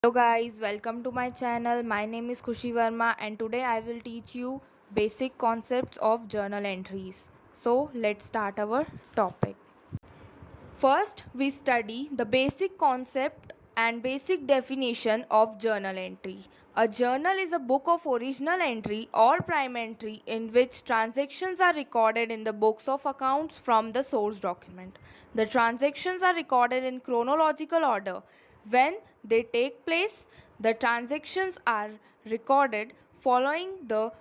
Hello guys, welcome to my channel. My name is Khushi Verma and today I will teach you basic concepts of journal entries. So let's start our topic. First, we study the basic concept and basic definition of journal entry. A journal is a book of original entry or prime entry in which transactions are recorded in the books of accounts from the source document. The transactions are recorded in chronological order. When they take place, the transactions are recorded following the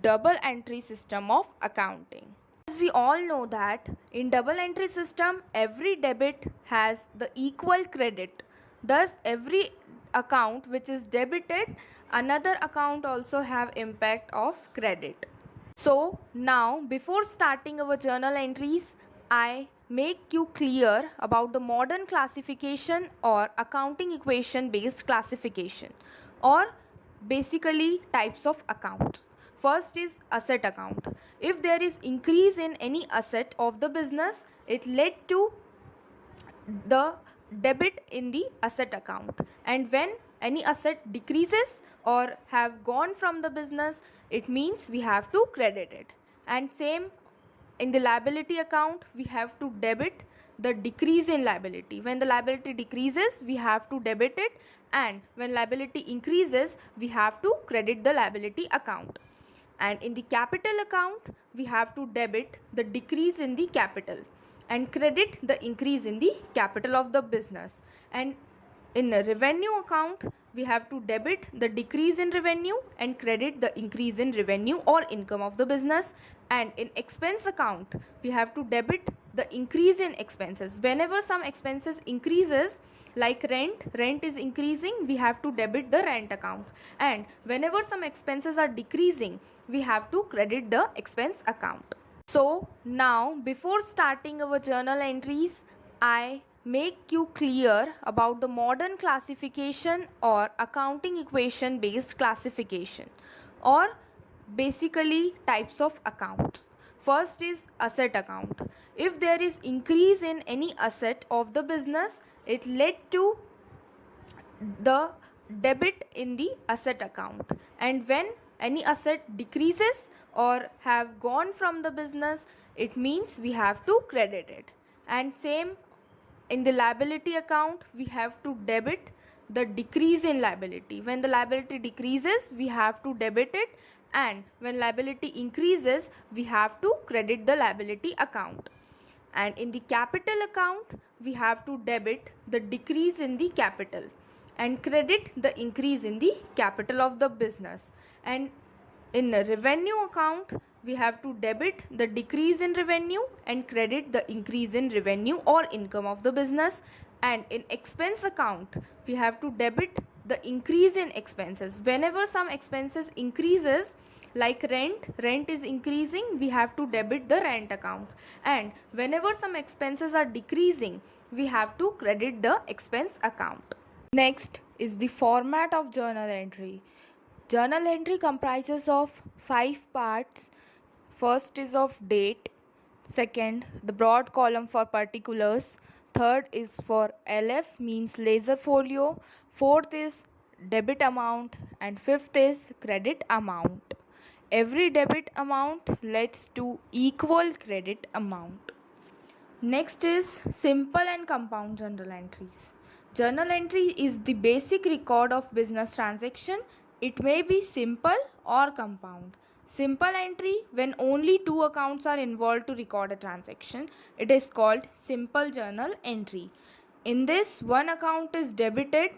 double entry system of accounting. As we all know that in double entry system every debit has the equal credit. Thus every account which is debited, another account also have impact of credit. So now before starting our journal entries, I make you clear about the modern classification or accounting equation based classification, or basically types of accounts. First is asset account. If there is increase in any asset of the business, it led to the debit in the asset account, and when any asset decreases or have gone from the business, it means we have to credit it. And same in the liability account, we have to debit the decrease in liability. When the liability decreases, we have to debit it, and when liability increases, we have to credit the liability account. And in the capital account, we have to debit the decrease in the capital and credit the increase in the capital of the business. And in the revenue account, we have to debit the decrease in revenue and credit the increase in revenue or income of the business. And in expense account, we have to debit the increase in expenses. Whenever some expenses increases, like rent is increasing, we have to debit the rent account. And whenever some expenses are decreasing, we have to credit the expense account. So now before starting our journal entries, I make you clear about the modern classification or accounting equation based classification, or basically types of accounts. First is asset account. If there is increase in any asset of the business, it led to the debit in the asset account. And when any asset decreases or have gone from the business, it means we have to credit it. And same in the liability account, we have to debit the decrease in liability. When the liability decreases, we have to debit it, and when liability increases, we have to credit the liability account. And in the capital account, we have to debit the decrease in the capital and credit the increase in the capital of the business. And in the revenue account, we have to debit the decrease in revenue and credit the increase in revenue or income of the business. And in expense account, we have to debit the increase in expenses. Whenever some expenses increases, like rent is increasing, we have to debit the rent account. And whenever some expenses are decreasing, we have to credit the expense account. Next is the format of journal entry. Journal entry comprises of 5 parts. First is of date, second the broad column for particulars, third is for LF means laser folio, fourth is debit amount, and fifth is credit amount. Every debit amount leads to equal credit amount. Next is simple and compound journal entries. Journal entry is the basic record of business transaction. It may be simple or compound. Simple entry when only two accounts are involved to record a transaction. It is called simple journal entry. In this, one account is debited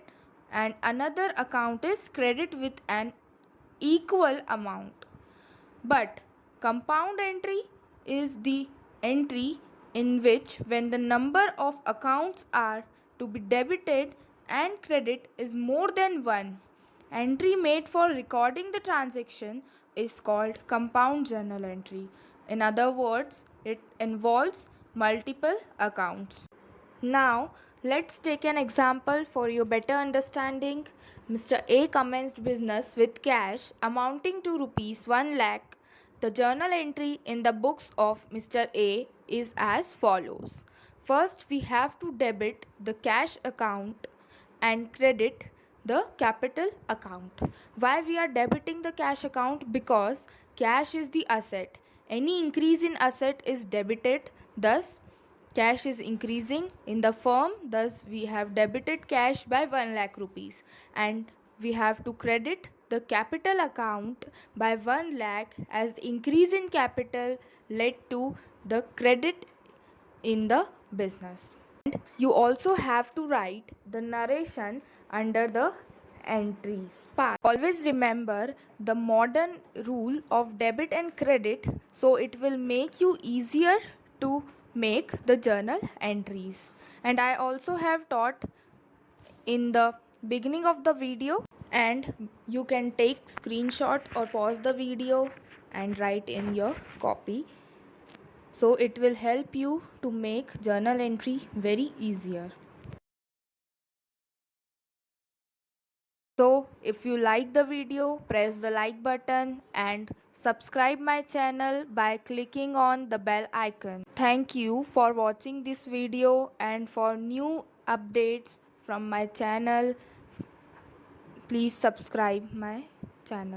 and another account is credited with an equal amount. But compound entry is the entry in which when the number of accounts are to be debited and credit is more than one, entry made for recording the transaction is called compound journal entry. In other words, it involves multiple accounts. Now, let's take an example for your better understanding. Mr. A commenced business with cash amounting to rupees 1 lakh. The journal entry in the books of Mr. A is as follows. First, we have to debit the cash account and credit the capital account. Why we are debiting the cash account? Because cash is the asset. Any increase in asset is debited, thus cash is increasing in the firm, thus we have debited cash by 1 lakh rupees, and we have to credit the capital account by 1 lakh as the increase in capital led to the credit in the business. And you also have to write the narration under the entries part. Always remember the modern rule of debit and credit, so it will make you easier to make the journal entries. And I also have taught in the beginning of the video, and you can take screenshot or pause the video and write in your copy, so it will help you to make journal entry very easier. So if you like the video, press the like button and subscribe my channel by clicking on the bell icon. Thank you for watching this video, and for new updates from my channel, please subscribe my channel.